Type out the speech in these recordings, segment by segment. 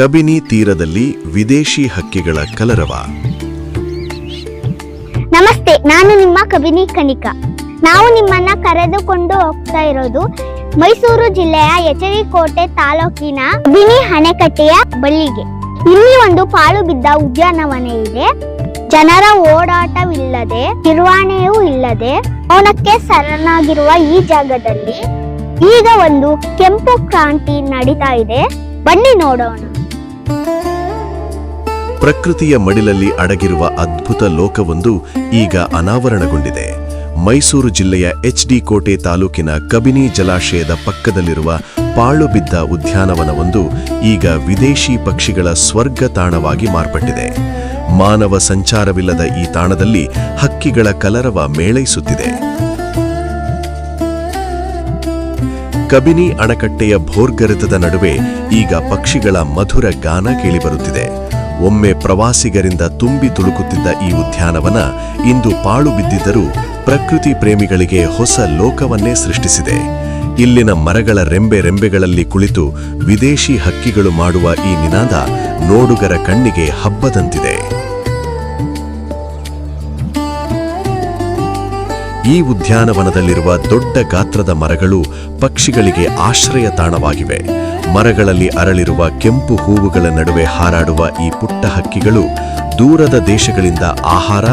ಕಬಿನಿ ತೀರದಲ್ಲಿ ವಿದೇಶಿ ಹಕ್ಕಿಗಳ ಕಲರವ. ನಮಸ್ತೆ, ನಾನು ನಿಮ್ಮ ಕಬಿನಿ ಕನಿಕಾ. ನಾವು ನಿಮ್ಮನ್ನ ಕರೆದುಕೊಂಡು ಹೋಗ್ತಾ ಇರೋದು ಮೈಸೂರು ಜಿಲ್ಲೆಯ ಎಚರಿಕೋಟೆ ತಾಲೂಕಿನ ಕಬಿನಿ ಅಣೆಕಟ್ಟೆಯ ಬಳಿಗೆ. ಇಲ್ಲಿ ಒಂದು ಪಾಳು ಬಿದ್ದ ಉದ್ಯಾನವನ ಇದೆ. ಜನರ ಓಡಾಟವಿಲ್ಲದೆ, ನಿರ್ವಹಣೆಯೂ ಇಲ್ಲದೆ ಮೌನಕ್ಕೆ ಶರಣಾಗಿರುವ ಈ ಜಾಗದಲ್ಲಿ ಈಗ ಒಂದು ಕೆಂಪು ಕ್ರಾಂತಿ ನಡೀತಾ ಇದೆ. ಬನ್ನಿ ನೋಡೋಣ. ಪ್ರಕೃತಿಯ ಮಡಿಲಲ್ಲಿ ಅಡಗಿರುವ ಅದ್ಭುತ ಲೋಕವೊಂದು ಈಗ ಅನಾವರಣಗೊಂಡಿದೆ. ಮೈಸೂರು ಜಿಲ್ಲೆಯ ಎಚ್.ಡಿ. ಕೋಟೆ ತಾಲೂಕಿನ ಕಬಿನಿ ಜಲಾಶಯದ ಪಕ್ಕದಲ್ಲಿರುವ ಪಾಳು ಬಿದ್ದ ಉದ್ಯಾನವನವೊಂದು ಈಗ ವಿದೇಶಿ ಪಕ್ಷಿಗಳ ಸ್ವರ್ಗ ತಾಣವಾಗಿ ಮಾರ್ಪಟ್ಟಿದೆ. ಮಾನವ ಸಂಚಾರವಿಲ್ಲದ ಈ ತಾಣದಲ್ಲಿ ಹಕ್ಕಿಗಳ ಕಲರವ ಮೇಳೈಸುತ್ತಿದೆ. ಕಬಿನಿ ಅಣೆಕಟ್ಟೆಯ ಭೋರ್ಗರೆತದ ನಡುವೆ ಈಗ ಪಕ್ಷಿಗಳ ಮಧುರ ಗಾನ ಕೇಳಿಬರುತ್ತಿದೆ. ಒಮ್ಮೆ ಪ್ರವಾಸಿಗರಿಂದ ತುಂಬಿ ತುಳುಕುತ್ತಿದ್ದ ಈ ಉದ್ಯಾನವನ ಇಂದು ಪಾಳು ಬಿದ್ದಿದ್ದರೂ ಪ್ರಕೃತಿ ಪ್ರೇಮಿಗಳಿಗೆ ಹೊಸ ಲೋಕವನ್ನೇ ಸೃಷ್ಟಿಸಿದೆ. ಇಲ್ಲಿನ ಮರಗಳ ರೆಂಬೆಗಳಲ್ಲಿ ಕುಳಿತು ವಿದೇಶಿ ಹಕ್ಕಿಗಳು ಮಾಡುವ ಈ ನಿನಾದ ನೋಡುಗರ ಕಣ್ಣಿಗೆ ಹಬ್ಬದಂತಿದೆ. ಈ ಉದ್ಯಾನವನದಲ್ಲಿರುವ ದೊಡ್ಡ ಗಾತ್ರದ ಮರಗಳು ಪಕ್ಷಿಗಳಿಗೆ ಆಶ್ರಯ ತಾಣವಾಗಿವೆ. ಮರಗಳಲ್ಲಿ ಅರಳಿರುವ ಕೆಂಪು ಹೂವುಗಳ ನಡುವೆ ಹಾರಾಡುವ ಈ ಪುಟ್ಟ ಹಕ್ಕಿಗಳು ದೂರದ ದೇಶಗಳಿಂದ ಆಹಾರ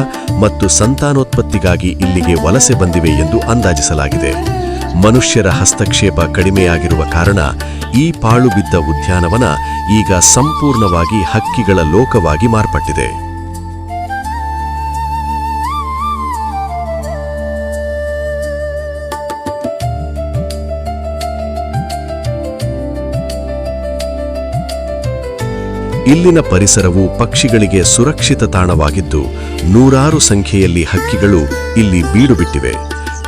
ಮತ್ತು ಸಂತಾನೋತ್ಪತ್ತಿಗಾಗಿ ಇಲ್ಲಿಗೆ ವಲಸೆ ಬಂದಿವೆ ಎಂದು ಅಂದಾಜಿಸಲಾಗಿದೆ. ಮನುಷ್ಯರ ಹಸ್ತಕ್ಷೇಪ ಕಡಿಮೆಯಾಗಿರುವ ಕಾರಣ ಈ ಪಾಳು ಬಿದ್ದ ಉದ್ಯಾನವನ ಈಗ ಸಂಪೂರ್ಣವಾಗಿ ಹಕ್ಕಿಗಳ ಲೋಕವಾಗಿ ಮಾರ್ಪಟ್ಟಿದೆ. ಇಲ್ಲಿನ ಪರಿಸರವು ಪಕ್ಷಿಗಳಿಗೆ ಸುರಕ್ಷಿತ ತಾಣವಾಗಿದ್ದು ನೂರಾರು ಸಂಖ್ಯೆಯಲ್ಲಿ ಹಕ್ಕಿಗಳು ಇಲ್ಲಿ ಬೀಡು ಬಿಟ್ಟಿವೆ.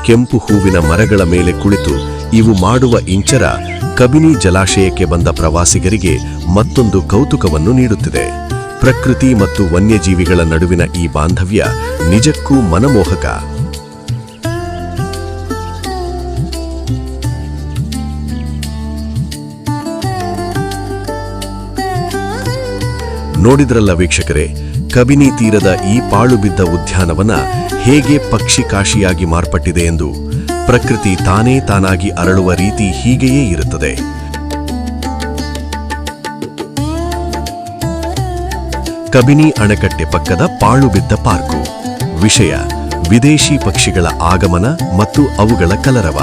ಕೆಂಪು ಹೂವಿನ ಮರಗಳ ಮೇಲೆ ಕುಳಿತು ಇವು ಮಾಡುವ ಇಂಚರ ಕಬಿನಿ ಜಲಾಶಯಕ್ಕೆ ಬಂದ ಪ್ರವಾಸಿಗರಿಗೆ ಮತ್ತೊಂದು ಕೌತುಕವನ್ನು ನೀಡುತ್ತಿದೆ. ಪ್ರಕೃತಿ ಮತ್ತು ವನ್ಯಜೀವಿಗಳ ನಡುವಿನ ಈ ಬಾಂಧವ್ಯ ನಿಜಕ್ಕೂ ಮನಮೋಹಕ. ನೋಡಿದ್ರಲ್ಲ ವೀಕ್ಷಕರೇ, ಕಬಿನಿ ತೀರದ ಈ ಪಾಳು ಬಿದ್ದ ಉದ್ಯಾನವನ ಹೇಗೆ ಪಕ್ಷಿ ಕಾಶಿಯಾಗಿ ಮಾರ್ಪಟ್ಟಿದೆ ಎಂದು. ಪ್ರಕೃತಿ ತಾನೇ ತಾನಾಗಿ ಅರಳುವ ರೀತಿ ಹೀಗೆಯೇ ಇರುತ್ತದೆ. ಕಬಿನಿ ಅಣೆಕಟ್ಟೆ ಪಕ್ಕದ ಪಾಳು ಬಿದ್ದ ಪಾರ್ಕು. ವಿಷಯ: ವಿದೇಶಿ ಪಕ್ಷಿಗಳ ಆಗಮನ ಮತ್ತು ಅವುಗಳ ಕಲರವ.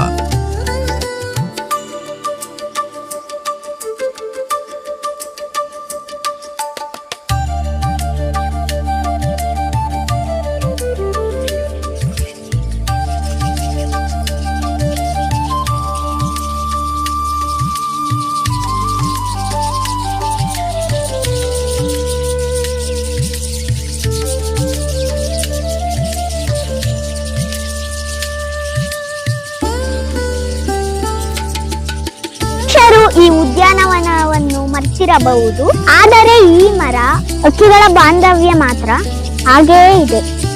ಈ ಉದ್ಯಾನವನವನ್ನು ಮರ್ತಿರಬಹುದು, ಆದರೆ ಈ ಮರ ಹಕ್ಕಿಗಳ ಬಾಂಧವ್ಯ ಮಾತ್ರ ಹಾಗೆಯೇ ಇದೆ.